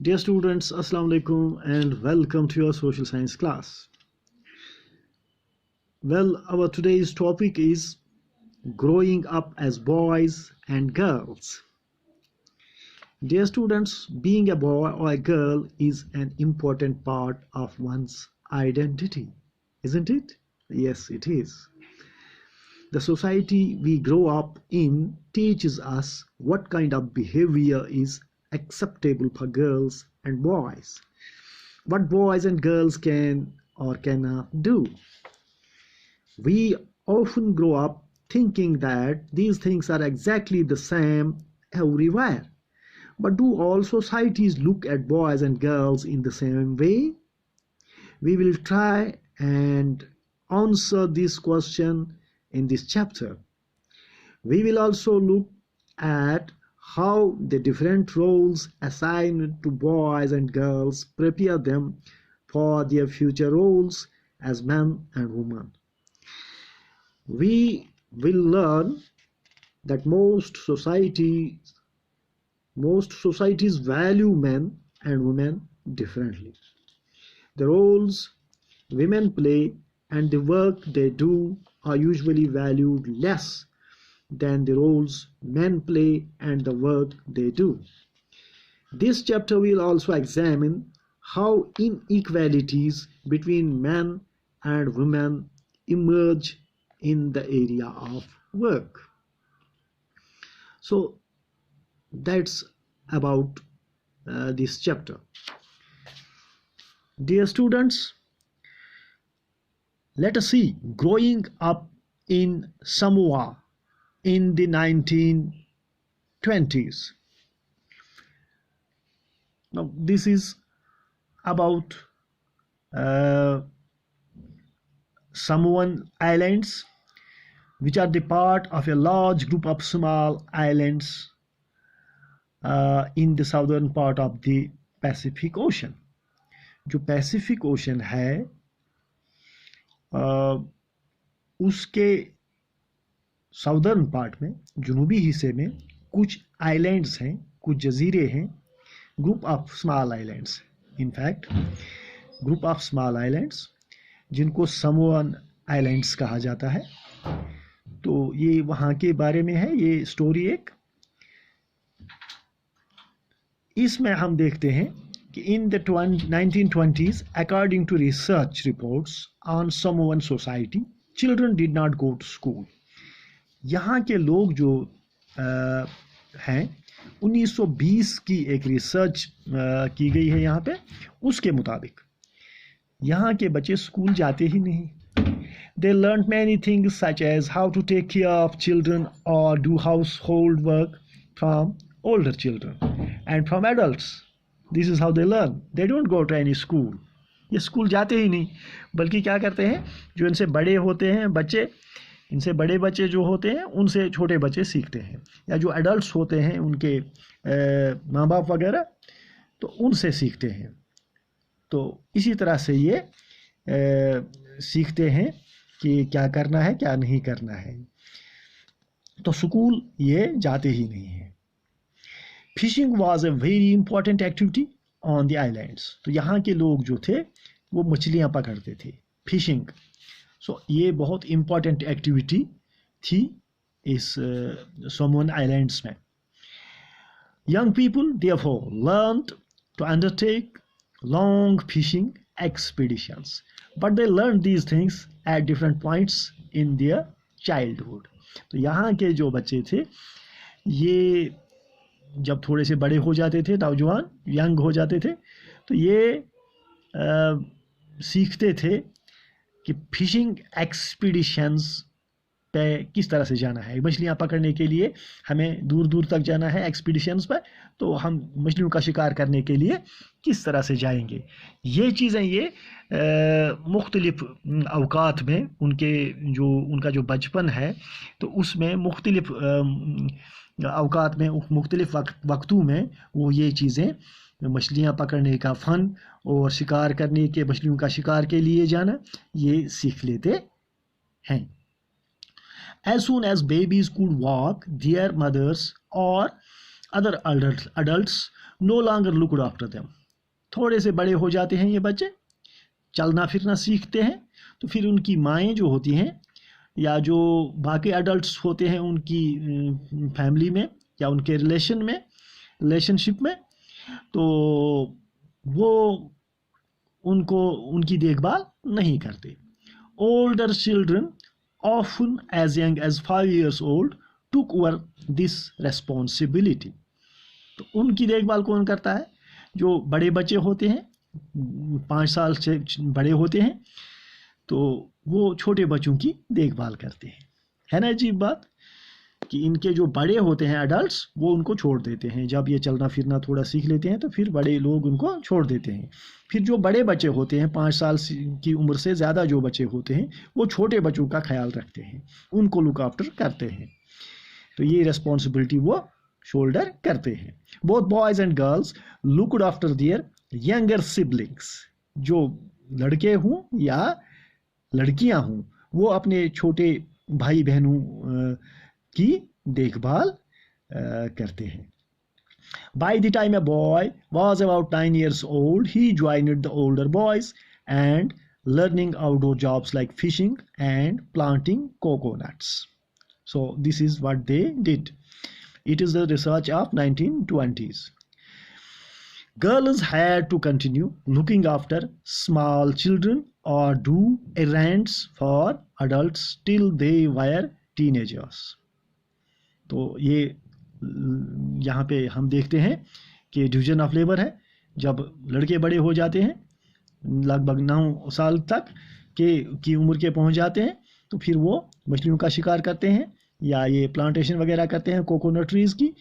Dear students, Assalamu alaikum and welcome to your social science class. Well, our today's topic is growing up as boys and girls. Dear students, being a boy or a girl is an important part of one's identity, isn't it? Yes, it is. The society we grow up in teaches us what kind of behavior is acceptable for girls and boys, what boys and girls can or cannot do. We often grow up thinking that these things are exactly the same everywhere. But do all societies look at boys and girls in the same way? We will try and answer this question in this chapter. We will also look at how the different roles assigned to boys and girls prepare them for their future roles as men and women. We will learn that most societies value men and women differently. The roles women play and the work they do are usually valued less than the roles men play and the work they do. This chapter will also examine how inequalities between men and women emerge in the area of work. So that's about this chapter. Dear students, let us see growing up in Samoa in the 1920s. Now this is about Samoan Islands, which are the part of a large group of small islands in the southern part of the Pacific Ocean. जो Pacific ocean है उसके southern part में, जुनूबी हिस्से में कुछ islands हैं, कुछ जजीरे हैं, group of small islands, in fact group of small islands जिनको समोअन आइलैंड्स कहा जाता है. तो ये वहाँ के बारे में है ये स्टोरी एक. इसमें हम देखते हैं कि in the 1920s, according to research reports on Samoan society, children did not go to school. यहाँ के लोग जो हैं 1920 की एक रिसर्च की गई है यहाँ पे, उसके मुताबिक यहाँ के बच्चे स्कूल जाते ही नहीं. They learned many things such as how to take care of children or do household work from older children and from adults. This is how they learn. They don't go to any school. ये school जाते ही नहीं, बल्कि क्या करते हैं, जो इनसे बड़े होते हैं बच्चे, इनसे बड़े बच्चे जो होते हैं उनसे छोटे बच्चे सीखते हैं, या जो एडल्ट्स होते हैं उनके माँ बाप वगैरह, तो उनसे सीखते हैं. तो इसी तरह से ये सीखते हैं कि क्या करना है क्या नहीं करना है. तो स्कूल ये जाते ही नहीं है. Fishing was a very important activity on the islands. तो यहाँ के लोग जो थे वो मछलियाँ पकड़ते थे, फिशिंग. सो ये बहुत इंपॉर्टेंट एक्टिविटी थी इस सोमोन आइलैंड्स में. Young people therefore learned to undertake long fishing expeditions, but they learn these things at different points in their childhood. तो यहाँ के जो बच्चे थे ये जब थोड़े से बड़े हो जाते थे, नौजवान यंग हो जाते थे, तो ये सीखते थे कि फिशिंग एक्सपीडिशंस पे किस तरह से जाना है. मछलियाँ पकड़ने के लिए हमें दूर दूर तक जाना है एक्सपीडिशंस पर, तो हम मछलियों का शिकार करने के लिए किस तरह से जाएंगे. ये चीज़ें ये मुख्तलिफ अवकात में उनका जो बचपन है, तो उसमें मुख्तलिफ अवकात में मुख्तलिफ वक्तों में वो ये चीज़ें, मछलियाँ पकड़ने का फ़न और शिकार करने के, मछलियों का शिकार के लिए जाना, ये सीख लेते हैं. As soon as babies could walk, their mothers or other adults no longer looked after them. थोड़े से बड़े हो जाते हैं ये बच्चे, चलना फिरना सीखते हैं, तो फिर उनकी माएँ जो होती हैं या जो बाकी अडल्ट्स होते हैं उनकी फैमिली में या उनके रिलेशनशिप में, तो वो उनकी देखभाल नहीं करते. Older children, often as young as 5 years old, took over this responsibility. तो उनकी देखभाल कौन करता है? जो बड़े बच्चे होते हैं, 5 साल से बड़े होते हैं, तो वो छोटे बच्चों की देखभाल करते हैं. है ना अजीब बात कि इनके जो बड़े होते हैं एडल्ट्स, वो उनको छोड़ देते हैं. जब ये चलना फिरना थोड़ा सीख लेते हैं तो फिर बड़े लोग उनको छोड़ देते हैं. फिर जो बड़े बच्चे होते हैं, 5 साल की उम्र से ज़्यादा जो बच्चे होते हैं, वो छोटे बच्चों का ख्याल रखते हैं, उनको लुक आफ्टर करते हैं. तो ये रिस्पॉन्सिबिलिटी वो शोल्डर करते हैं. Both boys and girls looked after their younger siblings. जो लड़के हों या लड़कियां हों, वो अपने छोटे भाई बहनों की देखभाल करते हैं. By the time a boy was about 9 years old, he joined the older boys and learning outdoor jobs like fishing and planting coconuts. So this is what they did. It is the research of 1920s. Girls had to continue looking after small children or do errands for adults till they were teenagers. तो ये यहाँ पे हम देखते हैं कि division of labour है. जब लड़के बड़े हो जाते हैं, लगभग 9 साल तक की उम्र के पहुँच जाते हैं, तो फिर वो मछलियों का शिकार करते हैं या ये प्लांटेशन वगैरह करते हैं कोकोनट ट्रीज़ की.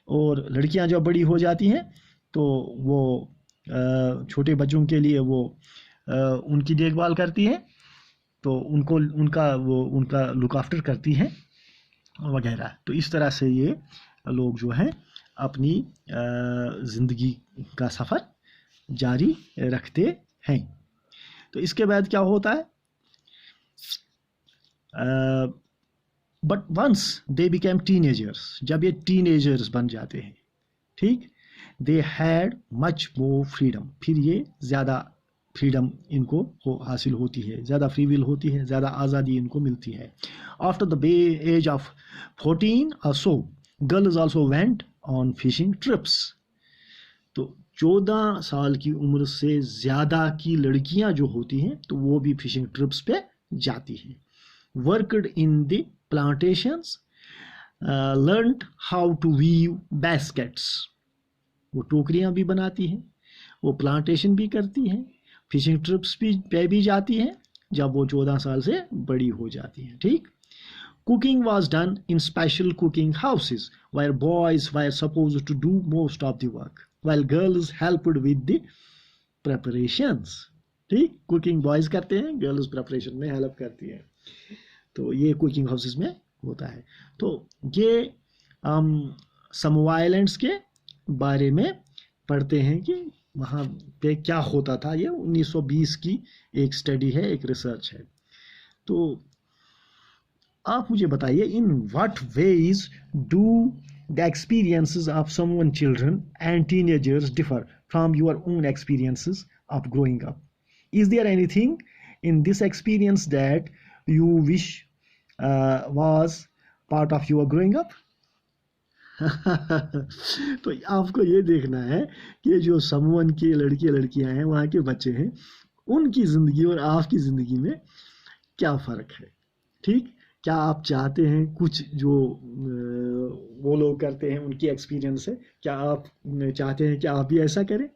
और लड़कियां जब बड़ी हो जाती हैं तो वो छोटे बच्चों के लिए वो उनकी देखभाल करती हैं, तो उनका लुक आफ्टर करती हैं वगैरह. तो इस तरह से ये लोग जो हैं अपनी ज़िंदगी का सफ़र जारी रखते हैं. तो इसके बाद क्या होता है? But once they became teenagers, जब ये टीनेजर्स बन जाते हैं, ठीक, they had much more freedom. फिर ये ज़्यादा फ्रीडम इनको हासिल होती है, ज़्यादा फ्री विल होती है, ज़्यादा आज़ादी इनको मिलती है. After the age of 14 or so, girls also went on fishing trips. तो 14 साल की उम्र से ज़्यादा की लड़कियां जो होती हैं, तो वो भी फिशिंग ट्रिप्स पे जाती हैं. Worked in the plantations, learned how to weave baskets. वो टोकरियां भी बनाती हैं, वो प्लांटेशन भी करती हैं, फिशिंग ट्रिप्स भी जाती हैं जब वो 14 साल से बड़ी हो जाती हैं. ठीक. Cooking was done in special cooking houses where boys were supposed to do most of the work while girls helped with the preparations. ठीक, कुकिंग बॉयज करते हैं, गर्ल्स प्रिपरेशन में हेल्प करती हैं. तो ये कुकिंग हाउसेस में होता है. तो ये हम समोआ आइलैंड्स के बारे में पढ़ते हैं कि वहाँ पे क्या होता था. ये 1920 की एक स्टडी है, एक रिसर्च है. तो आप मुझे बताइए, in what ways do the experiences of someone children and teenagers differ from your own experiences of growing up. Is there anything in this experience that you wish was part of your growing up? तो आपको ये देखना है कि जो someone के लड़कियां हैं, वहाँ के बच्चे हैं, उनकी ज़िंदगी और आपकी ज़िंदगी में क्या फ़र्क है. ठीक, क्या आप चाहते हैं कुछ जो वो लोग करते हैं उनकी एक्सपीरियंस है, क्या आप चाहते हैं कि आप भी ऐसा करें?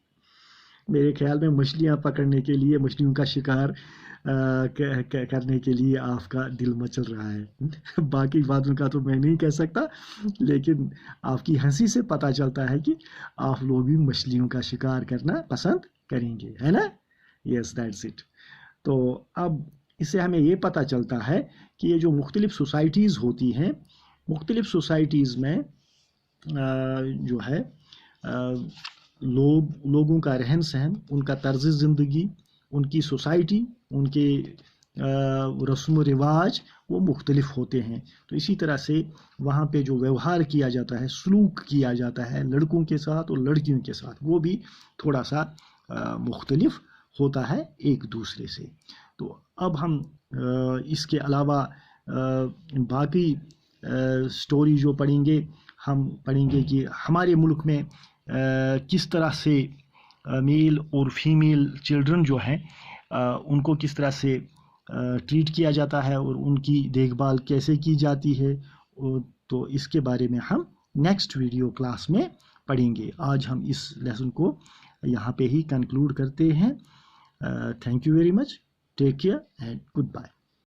मेरे ख्याल में मछलियाँ पकड़ने के लिए, मछलियों का शिकार करने के लिए आपका दिल मचल रहा है. बाकी बातों का तो मैं नहीं कह सकता, लेकिन आपकी हंसी से पता चलता है कि आप लोग भी मछलियों का शिकार करना पसंद करेंगे, है ना? Yes, that's it. तो अब इससे हमें ये पता चलता है कि ये जो मुख्तलिफ सोसाइटीज़ होती हैं, मुख्तलिफ सोसाइटीज़ में जो है लोगों का रहन सहन, उनका तर्ज ज़िंदगी, उनकी सोसाइटी, उनके रस्म रिवाज वो मुख्तलिफ होते हैं। तो इसी तरह से वहाँ पे जो व्यवहार किया जाता है, सलूक किया जाता है लड़कों के साथ और लड़कियों के साथ, वो भी थोड़ा सा मुख्तलिफ होता है एक दूसरे से। तो अब हम इसके अलावा बाकी स्टोरी जो पढ़ेंगे, हम पढ़ेंगे कि हमारे मुल्क में किस तरह से मेल और फीमेल चिल्ड्रन जो हैं उनको किस तरह से ट्रीट किया जाता है और उनकी देखभाल कैसे की जाती है। तो इसके बारे में हम नेक्स्ट वीडियो क्लास में पढ़ेंगे। आज हम इस लेसन को यहाँ पे ही कंक्लूड करते हैं। Thank you very much, take care and good bye.